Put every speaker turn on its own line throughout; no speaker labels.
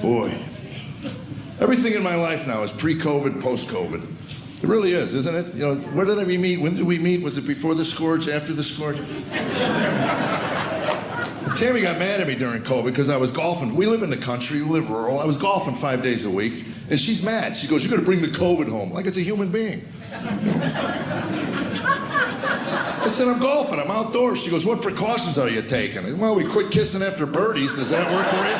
Boy, everything in my life now is pre-COVID, post-COVID. It really is, isn't it? You know, where did we meet? When did we meet? Was it before the scourge, after the scourge? Tammy got mad at me during COVID because I was golfing. We live in the country, we live rural. I was golfing 5 days a week, and she's mad. She goes, "You're gonna bring the COVID home," like it's a human being. I said, "I'm golfing, I'm outdoors." She goes, "What precautions are you taking?" I said, "Well, we quit kissing after birdies. Does that work for you?"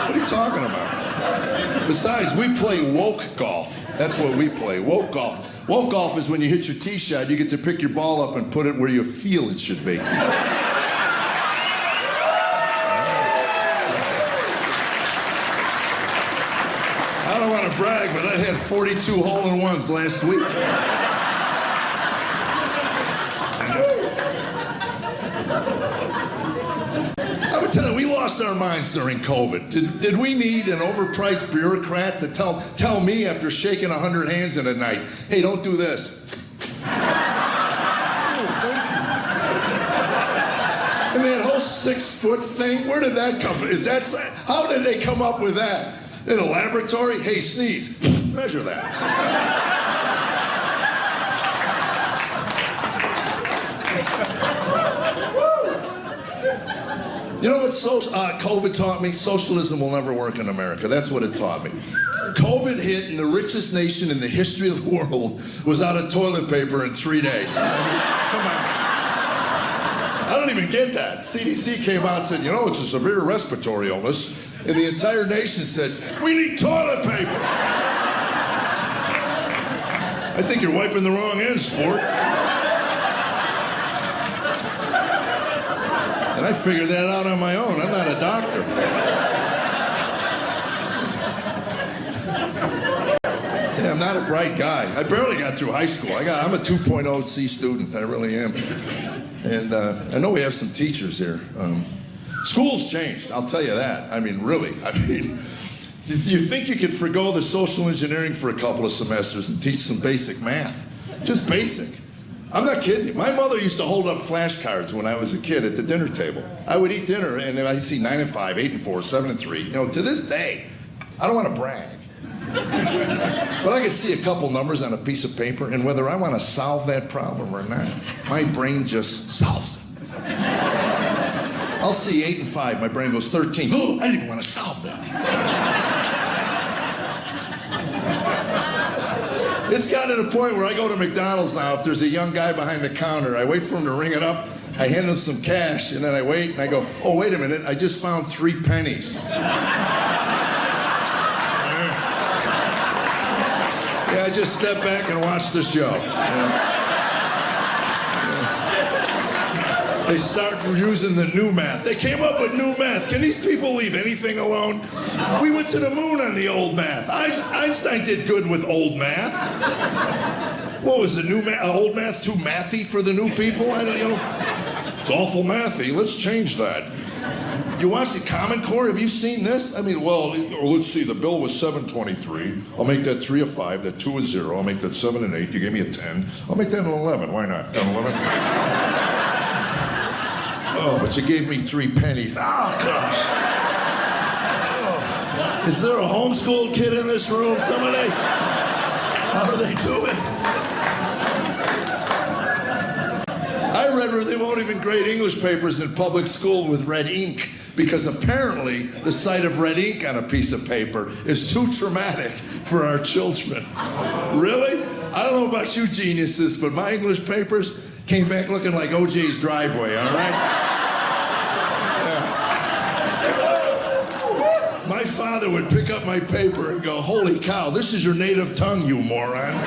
What are you talking about? Besides, we play woke golf. That's what we play, woke golf. Woke golf is when you hit your tee shot, you get to pick your ball up and put it where you feel it should be. I don't want to brag, but I had 42 hole-in-ones last week. I would tell you, we lost our minds during COVID. Did we need an overpriced bureaucrat to tell me after shaking 100 hands in a night, "Hey, don't do this"? And that whole 6-foot thing, where did that come from? How did they come up with that? In a laboratory? Hey, sneeze. Measure that. You know what COVID taught me? Socialism will never work in America. That's what it taught me. COVID hit, and the richest nation in the history of the world was out of toilet paper in 3 days. I mean, come on. I don't even get that. CDC came out and said, "You know, it's a severe respiratory illness." And the entire nation said, "We need toilet paper." I think you're wiping the wrong end, sport. And I figured that out on my own. I'm not a doctor. Yeah, I'm not a bright guy. I barely got through high school. I'm a 2.0 C student. I really am. And I know we have some teachers here. School's changed, I'll tell you that. I mean, really. I mean, you think you could forgo the social engineering for a couple of semesters and teach some basic math? Just basic. I'm not kidding you. My mother used to hold up flashcards when I was a kid at the dinner table. I would eat dinner and I'd see 9 and 5, 8 and 4, 7 and 3. You know, to this day, I don't want to brag. But I could see a couple numbers on a piece of paper, and whether I want to solve that problem or not, my brain just solves it. I'll see 8 and 5, my brain goes 13. Oh, I didn't even want to solve that. It's gotten to the point where I go to McDonald's now, if there's a young guy behind the counter, I wait for him to ring it up, I hand him some cash, and then I wait, and I go, "Oh, wait a minute, I just found 3 pennies. Yeah, I just step back and watch the show. They start using the new math. They came up with new math. Can these people leave anything alone? We went to the moon on the old math. Einstein did good with old math. What was the new math? Old math too mathy for the new people? It's awful mathy. Let's change that. You watch the Common Core? Have you seen this? I mean, well, let's see. The bill was $7.23. I'll make that 3 a 5. That 2 is 0. I'll make that 7 and 8. You gave me a 10. I'll make that an 11. Why not? An 11? Oh, but you gave me 3 pennies. Oh, gosh. Oh. Is there a homeschooled kid in this room? Somebody? How do they do it? I read where they won't even grade English papers in public school with red ink because apparently the sight of red ink on a piece of paper is too traumatic for our children. Really? I don't know about you geniuses, but my English papers came back looking like OJ's driveway, all right? Yeah. My father would pick up my paper and go, "Holy cow, this is your native tongue, you moron."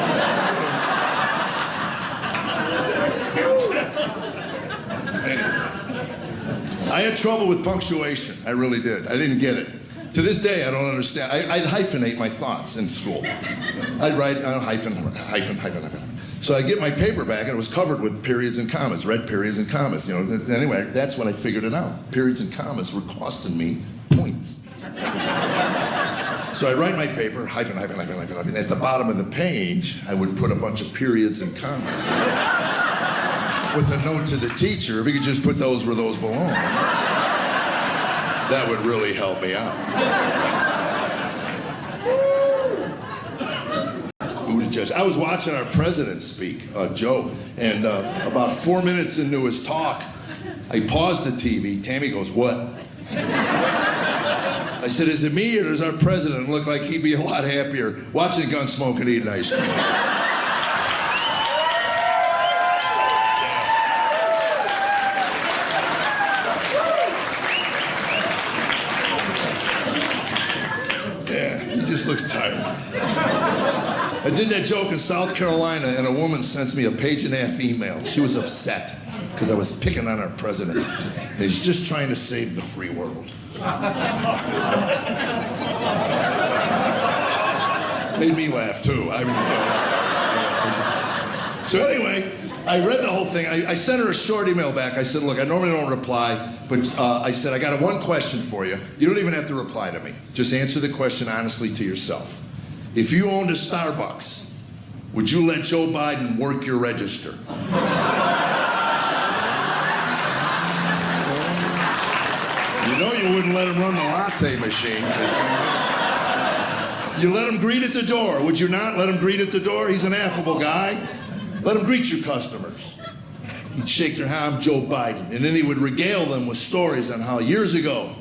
I had trouble with punctuation. I really did. I didn't get it. To this day, I don't understand. I'd hyphenate my thoughts in school. I'd write hyphen. So I get my paper back, and it was covered with periods and commas, red periods and commas. You know. Anyway, that's when I figured it out. Periods and commas were costing me points. So I write my paper, hyphen. At the bottom of the page, I would put a bunch of periods and commas. With a note to the teacher, if he could just put those where those belong. That would really help me out. I was watching our president speak, Joe, and about 4 minutes into his talk, I paused the TV. Tammy goes, "What?" I said, "Is it me or does our president look like he'd be a lot happier watching Gunsmoke and eating ice cream?" Yeah, he just looks tired. I did that joke in South Carolina, and a woman sends me a page-and-a-half email. She was upset because I was picking on our president. And he's just trying to save the free world. Made me laugh, too. I mean, so anyway, I read the whole thing. I sent her a short email back. I said, "Look, I normally don't reply, but I said, I got one question for you. You don't even have to reply to me. Just answer the question honestly to yourself. If you owned a Starbucks, would you let Joe Biden work your register?" You know you wouldn't let him run the latte machine. You let him greet at the door. Would you not let him greet at the door? He's an affable guy. Let him greet your customers. He'd shake their hand, "I'm Joe Biden." And then he would regale them with stories on how years ago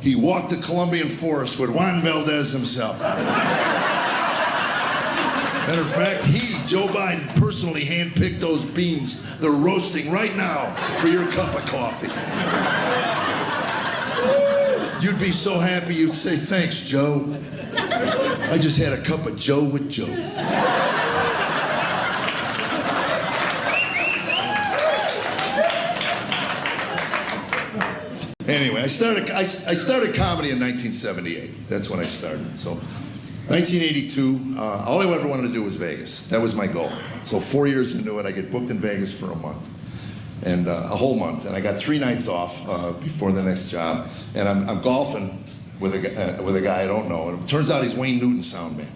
he walked the Colombian forest with Juan Valdez himself. Matter of fact, Joe Biden, personally handpicked those beans. They're roasting right now for your cup of coffee. You'd be so happy you'd say, "Thanks, Joe. I just had a cup of Joe with Joe." Anyway, I started comedy in 1978. That's when I started. So 1982, all I ever wanted to do was Vegas. That was my goal. So 4 years into it, I get booked in Vegas for a month. And a whole month. And I got 3 nights off before the next job. And I'm golfing with a guy I don't know. And it turns out he's Wayne Newton's sound man.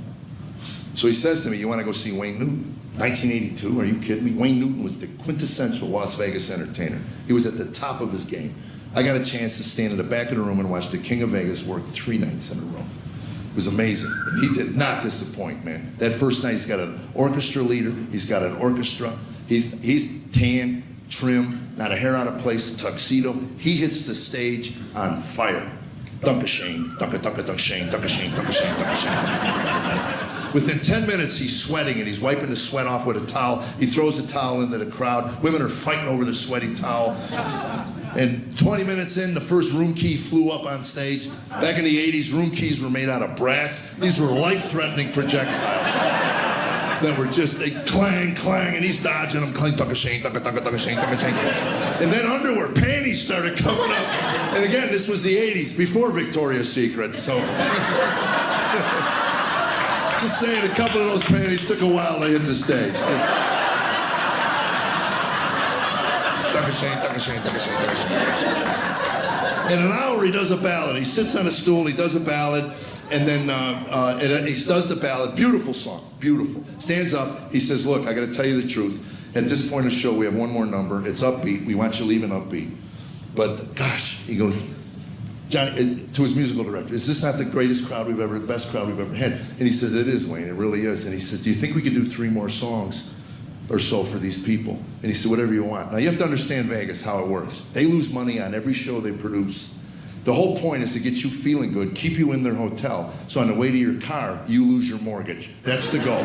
So he says to me, "You want to go see Wayne Newton?" 1982, are you kidding me? Wayne Newton was the quintessential Las Vegas entertainer. He was at the top of his game. I got a chance to stand in the back of the room and watch the King of Vegas work 3 nights in a row. It was amazing. And he did not disappoint, man. That first night, he's got an orchestra leader. He's got an orchestra. He's tan, trim, not a hair out of place, tuxedo. He hits the stage on fire. Dunk-a-shane, dunk-a-dunk-a-dunk-shane, dunk-a-shane, dunk-a-shane, dunk-a-shane. Within 10 minutes, he's sweating, and he's wiping the sweat off with a towel. He throws the towel into the crowd. Women are fighting over the sweaty towel. And 20 minutes in, the first room key flew up on stage. Back in the 80s, room keys were made out of brass. These were life-threatening projectiles that were just, they clang, clang, and he's dodging them, clang, dunk-a-shane, dunk-a-dunk-a-dunk-a-shane, dunk-a-shane. And then underwear, panties started coming up. And again, this was the 80s, before Victoria's Secret, so. Just saying, a couple of those panties took a while to hit the stage. In an hour, he does a ballad. He sits on a stool, he does a ballad, and then he does the ballad. Beautiful song, beautiful. Stands up, he says, "Look, I got to tell you the truth. At this point in the show, we have one more number. It's upbeat. We want you leaving upbeat. But gosh," he goes, Johnny, to his musical director, "is this not the greatest crowd we've ever, the best crowd we've ever had?" And he said, "It is, Wayne, it really is." And he said, "Do you think we could do 3 more songs or so for these people?" And he said, "Whatever you want." Now you have to understand Vegas, how it works. They lose money on every show they produce. The whole point is to get you feeling good, keep you in their hotel, so on the way to your car, you lose your mortgage. That's the goal.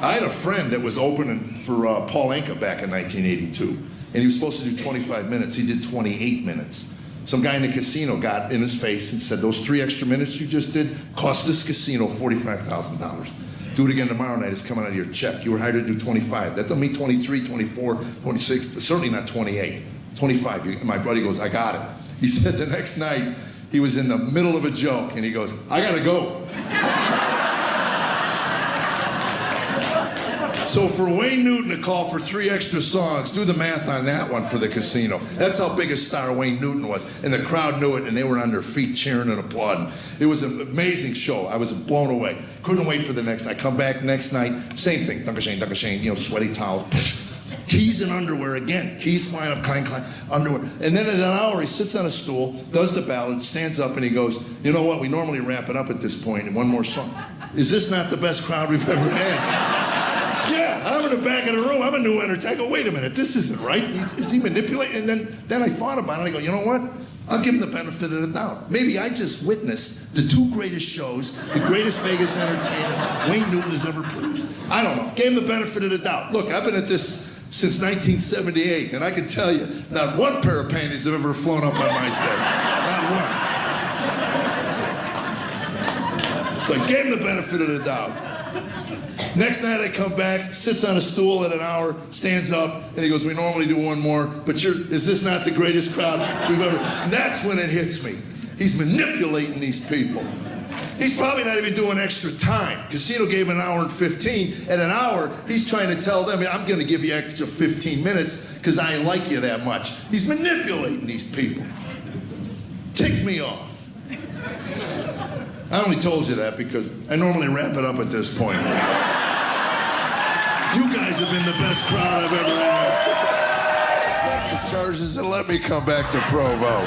I had a friend that was opening for Paul Anka back in 1982, and he was supposed to do 25 minutes. He did 28 minutes. Some guy in the casino got in his face and said, "Those 3 extra minutes you just did cost this casino $45,000. Do it again tomorrow night, it's coming out of your check. You were hired to do 25. That doesn't mean 23, 24, 26, but certainly not 28. 25. My buddy goes, "I got it." He said the next night, he was in the middle of a joke, and he goes, "I gotta go." So for Wayne Newton to call for 3 extra songs, do the math on that one for the casino. That's how big a star Wayne Newton was. And the crowd knew it, and they were on their feet cheering and applauding. It was an amazing show. I was blown away. Couldn't wait for the next. I come back next night, same thing. Dunk-a-shane, dunk-a-shane, sweaty towel. keys and underwear again. Keys flying up, clang, clang, underwear. And then in an hour, he sits on a stool, does the ballad, stands up, and he goes, you know what, we normally wrap it up at this point in one more song. Is this not the best crowd we've ever had? Yeah, I'm in the back of the room. I'm a new entertainer. I go, wait a minute, this isn't right. Is he manipulating? And then I thought about it. I go, you know what? I'll give him the benefit of the doubt. Maybe I just witnessed the two greatest shows, the greatest Vegas entertainer Wayne Newton has ever produced. I don't know. Gave him the benefit of the doubt. Look, I've been at this since 1978, and I can tell you, not one pair of panties have ever flown up on my stage. Not one. So I gave him the benefit of the doubt. Next night I come back, sits on a stool at an hour, stands up, and he goes, we normally do one more, but is this not the greatest crowd we've ever... And that's when it hits me. He's manipulating these people. He's probably not even doing extra time. Casino gave an hour and 15. At an hour, he's trying to tell them, I'm going to give you extra 15 minutes because I like you that much. He's manipulating these people. Ticked me off. I only told you that because I normally wrap it up at this point. You guys have been the best crowd I've ever had. Back to charges and let me come back to Provo.